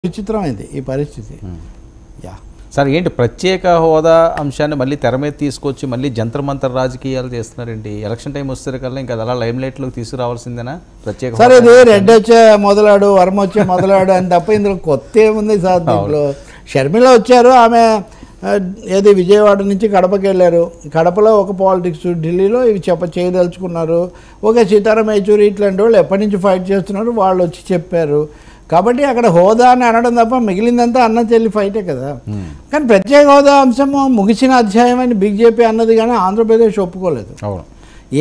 విచిత్రమైంది ఈ పరిస్థితి. Yeah sir, ఏంటి ప్రత్యేక హోదా అంశాన్ని మళ్ళీ తెర మీద తీసుకొచ్చి మళ్ళీ జంతర్ మంతర్ రాజకీయాలు చేస్తున్నారండి? ఎలక్షన్ టైం వస్తే కల్లా ఇంకా అలా లైమ్ లైట్లోకి తీసుకురావాల్సిందేనా ప్రత్యేక? సార్, ఇది రెడ్ వచ్చే మొదలాడు, వర్మ వచ్చే మొదలాడు అని తప్ప ఇందులో కొత్త ఏముంది సార్? దీంట్లో షర్మిల వచ్చారు, ఆమె ఏది విజయవాడ నుంచి కడపకి వెళ్ళారు. కడపలో ఒక పాలిటిక్స్, ఢిల్లీలో ఇవి చేయదలుచుకున్నారు. ఓకే, సీతారాం యేచూరి ఇట్లాంటి వాళ్ళు ఎప్పటి నుంచి ఫైట్ చేస్తున్నారు, వాళ్ళు వచ్చి చెప్పారు. కాబట్టి అక్కడ హోదా అని అనడం తప్ప మిగిలిందంతా అన్న చెల్లి ఫైటే కదా. కానీ ప్రత్యేక హోదా అంశము ముగిసిన అధ్యాయం అని బీజేపీ అన్నది కానీ ఆంధ్రప్రదేశ్ ఒప్పుకోలేదు.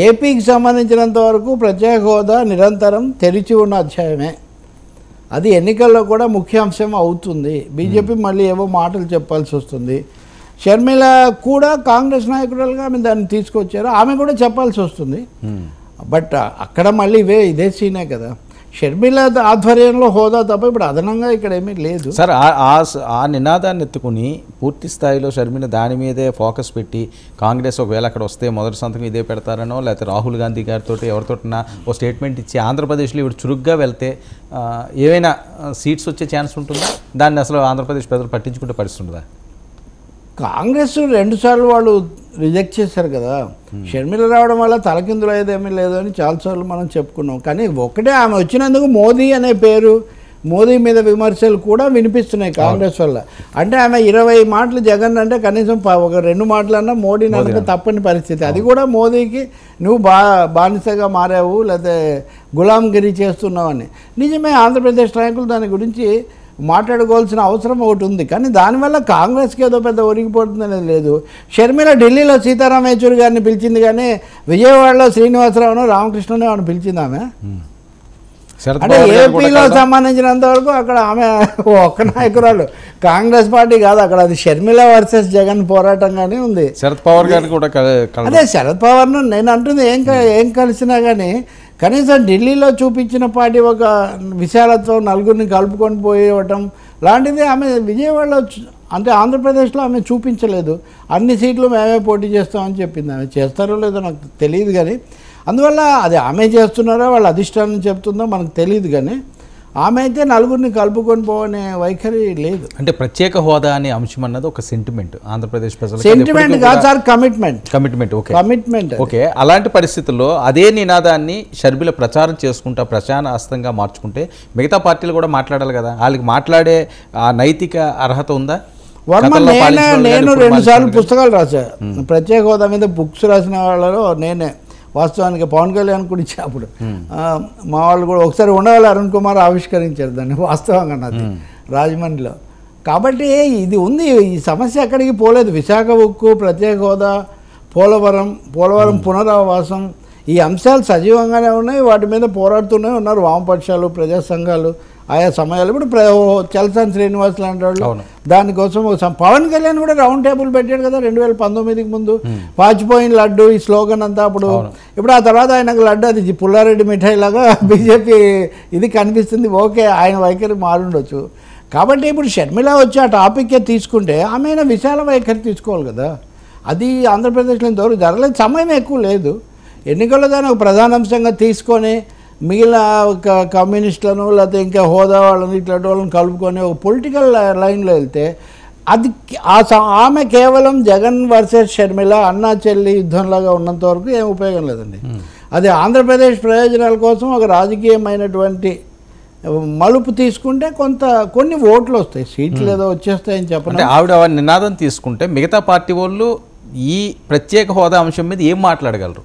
ఏపీకి సంబంధించినంత వరకు ప్రత్యేక హోదా నిరంతరం తెరిచి ఉన్న అధ్యాయమే. అది ఎన్నికల్లో కూడా ముఖ్య అంశం అవుతుంది. బీజేపీ మళ్ళీ ఏవో మాటలు చెప్పాల్సి వస్తుంది. షర్మిల కూడా కాంగ్రెస్ నాయకురాలుగా ఆమె దాన్ని తీసుకొచ్చారు, ఆమె కూడా చెప్పాల్సి వస్తుంది. బట్ అక్కడ మళ్ళీ ఇదే సీనే కదా. షర్మిల ఆధ్వర్యంలో హోదా తప్ప ఇప్పుడు అదనంగా ఇక్కడ ఏమీ లేదు సార్. ఆ నినాదాన్ని ఎత్తుకుని పూర్తి స్థాయిలో షర్మిల దాని మీదే ఫోకస్ పెట్టి కాంగ్రెస్ ఒకవేళ అక్కడ వస్తే మొదటి సంతకం ఇదే పెడతారనో, లేకపోతే రాహుల్ గాంధీ గారితో ఎవరితోటినా ఓ స్టేట్మెంట్ ఇచ్చి ఆంధ్రప్రదేశ్లో ఇప్పుడు చురుగ్గా వెళ్తే ఏవైనా సీట్స్ వచ్చే ఛాన్స్ ఉంటుందా? దాన్ని అసలు ఆంధ్రప్రదేశ్ ప్రజలు పట్టించుకుంటే పరిస్థితుందా? కాంగ్రెస్ 2 సార్లు వాళ్ళు రిజెక్ట్ చేశారు కదా. షర్మిల రావడం వల్ల తలకిందులు అయ్యేదేమీ లేదు అని చాలాసార్లు మనం చెప్పుకున్నాం. కానీ ఒకటే, ఆమె వచ్చినందుకు మోదీ అనే పేరు, మోదీ మీద విమర్శలు కూడా వినిపిస్తున్నాయి కాంగ్రెస్ వల్ల. అంటే ఆమె 20 మాటలు జగన్ అంటే కనీసం ఒక 2 మాటలన్నా మోడీని అనక తప్పని పరిస్థితి. అది కూడా మోదీకి నువ్వు బానిసగా మారావు, లేకపోతే గులాంగిరి చేస్తున్నావు అని. నిజమే, ఆంధ్రప్రదేశ్ నాయకులు దాని గురించి మాట్లాడుకోవాల్సిన అవసరం ఒకటి ఉంది. కానీ దానివల్ల కాంగ్రెస్కి ఏదో పెద్ద ఒరిగిపోతుంది అనేది లేదు. షర్మిల ఢిల్లీలో సీతారాం యేచూరి గారిని పిలిచింది, కానీ విజయవాడలో శ్రీనివాసరావును రామకృష్ణనే ఆమె పిలిచింది. ఆమె అంటే ఏపీలో సంబంధించినంత వరకు అక్కడ ఆమె ఒక్క నాయకురాలు, కాంగ్రెస్ పార్టీ కాదు అక్కడ. అది షర్మిల వర్సెస్ జగన్ పోరాటంగానే ఉంది. శరద్ పవార్ గారిని కూడా అదే శరద్ పవార్ను నేను అంటుంది, ఏం కలిసినా కానీ కనీసం ఢిల్లీలో చూపించిన పార్టీ ఒక విశాలత్వం, నలుగురిని కలుపుకొని పోయేవటం లాంటిది ఆమె విజయవాడలో అంటే ఆంధ్రప్రదేశ్లో ఆమె చూపించలేదు. అన్ని సీట్లు మేమే పోటీ చేస్తామని చెప్పింది. ఆమె చేస్తారో లేదో నాకు తెలియదు, కానీ అందువల్ల అది ఆమె చేస్తున్నారో వాళ్ళ అధిష్టానం చెప్తుందో మనకు తెలియదు. కానీ ఆమె అయితే నలుగురిని కలుపుకొని పోవనే వైఖరి లేదు. అంటే ప్రత్యేక హోదా అనే అంశం అన్నది ఒక సెంటిమెంట్ ఆంధ్రప్రదేశ్ ప్రజలకు. సెంటిమెంట్ కాదు సార్, కమిట్మెంట్. ఓకే, అలాంటి పరిస్థితుల్లో అదే నినాదాన్ని షర్మిల ప్రచారం చేసుకుంటా ప్రచారాస్తంగా మార్చుకుంటే మిగతా పార్టీలు కూడా మాట్లాడాలి కదా. వాళ్ళకి మాట్లాడే ఆ నైతిక అర్హత ఉందా? వర్మ, నేను 2 సార్లు పుస్తకాలు రాశాను ప్రత్యేక హోదా మీద. బుక్స్ రాసిన వాళ్ళలో నేనే. వాస్తవానికి పవన్ కళ్యాణ్ కూడా ఇచ్చా అప్పుడు. మా వాళ్ళు కూడా ఒకసారి ఉండవాలి, అరుణ్ కుమార్ ఆవిష్కరించారు దాన్ని వాస్తవంగా నాది రాజమండ్రిలో. కాబట్టి ఇది ఉంది, ఈ సమస్య ఎక్కడికి పోలేదు. విశాఖ ఉక్కు, ప్రత్యేక హోదా, పోలవరం పునరావాసం, ఈ అంశాలు సజీవంగానే ఉన్నాయి. వాటి మీద పోరాడుతూనే ఉన్నారు వామపక్షాలు, ప్రజా సంఘాలు ఆయా సమయాలు. ఇప్పుడు చలసాని శ్రీనివాస్ లాంటి వాళ్ళు దానికోసం పవన్ కళ్యాణ్ కూడా రౌండ్ టేబుల్ పెట్టాడు కదా 2019కి ముందు. పాచిపోయిన లడ్డు ఈ స్లోగన్ అంతా అప్పుడు. ఇప్పుడు ఆ తర్వాత ఆయనకు లడ్డు అది పుల్లారెడ్డి మిఠాయి లాగా బీజేపీ ఇది కనిపిస్తుంది. ఓకే, ఆయన వైఖరి మారుండొచ్చు. కాబట్టి ఇప్పుడు షర్మిల వచ్చి ఆ టాపిక్కే తీసుకుంటే ఆమె విశాల వైఖరి తీసుకోవాలి కదా. అది ఆంధ్రప్రదేశ్లో ఇంతవరకు జరగలేదు, సమయం ఎక్కువ లేదు. ఎన్నికల్లో దాన్ని ఒక ప్రధాన అంశంగా తీసుకొని మిగిలిన కమ్యూనిస్టులను లేకపోతే ఇంకా హోదా వాళ్ళని ఇట్లాంటి వాళ్ళని కలుపుకొని ఒక పొలిటికల్ లైన్లో వెళ్తే అది ఆమె కేవలం జగన్ వర్సెస్ షర్మిల అన్నా చెల్లి యుద్ధంలాగా ఉన్నంత వరకు ఏం ఉపయోగం లేదండి. అది ఆంధ్రప్రదేశ్ ప్రయోజనాల కోసం ఒక రాజకీయమైనటువంటి మలుపు తీసుకుంటే కొన్ని ఓట్లు వస్తాయి, సీట్లు ఏదో వచ్చేస్తాయని చెప్పండి. ఆవిడ నినాదం తీసుకుంటే మిగతా పార్టీ వాళ్ళు ఈ ప్రత్యేక హోదా అంశం మీద ఏం మాట్లాడగలరు?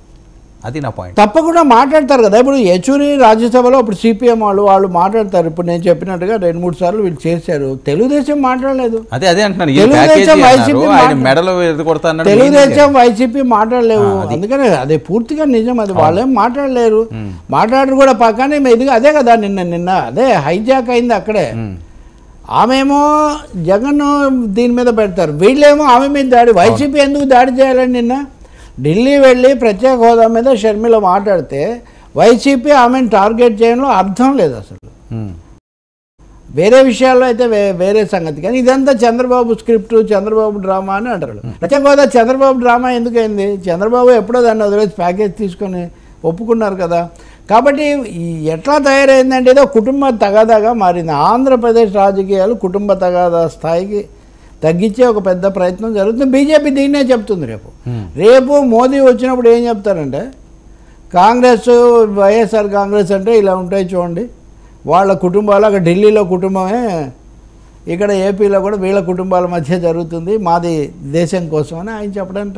అది నా పాయింట్. తప్పకుండా మాట్లాడతారు కదా. ఇప్పుడు యేచూరి రాజ్యసభలో ఇప్పుడు సిపిఎం వాళ్ళు మాట్లాడతారు. ఇప్పుడు నేను చెప్పినట్టుగా 2-3 సార్లు వీళ్ళు చేశారు. తెలుగుదేశం మాట్లాడలేదు. అదే అంటున్నాను, తెలుగుదేశం వైసీపీ మాట్లాడలేవు. అది అందుకనే అదే పూర్తిగా నిజం. అది వాళ్ళేం మాట్లాడలేరు, మాట్లాడరు కూడా. పక్కనే ఇది అదే కదా నిన్న అదే హైజాక్ అయింది అక్కడే. ఆమెమో జగన్ దీని మీద పెడతారు, వీళ్ళేమో ఆమె మీద దాడి. వైసీపీ ఎందుకు దాడి చేయాలని నిన్న ఢిల్లీ వెళ్ళి ప్రత్యేక హోదా మీద షర్మిల మాట్లాడితే వైసీపీ ఆమెను టార్గెట్ చేయడంలో అర్థం లేదు అసలు. వేరే విషయాల్లో అయితే వేరే సంగతి, కానీ ఇదంతా చంద్రబాబు స్క్రిప్ట్, చంద్రబాబు డ్రామా అని అంటారు. ప్రత్యేక హోదా చంద్రబాబు డ్రామా ఎందుకైంది? చంద్రబాబు ఎప్పుడో దాన్ని వదిలేసి ప్యాకేజ్ తీసుకొని ఒప్పుకున్నారు కదా. కాబట్టి ఎట్లా తయారైందంటే ఏదో కుటుంబ తగాదాగా మారింది. ఆంధ్రప్రదేశ్ రాజకీయాలు కుటుంబ తగాదా స్థాయికి తగ్గించే ఒక పెద్ద ప్రయత్నం జరుగుతుంది. బీజేపీ దీన్నే చెప్తుంది. రేపు మోదీ వచ్చినప్పుడు ఏం చెప్తారంటే కాంగ్రెస్, వైఎస్ఆర్ కాంగ్రెస్ అంటే ఇలా ఉంటాయి చూడండి, వాళ్ళ కుటుంబాలు అక్కడ ఢిల్లీలో కుటుంబమే, ఇక్కడ ఏపీలో కూడా వీళ్ళ కుటుంబాల మధ్య జరుగుతుంది, మాది దేశం కోసం అని ఆయన చెప్పడానికి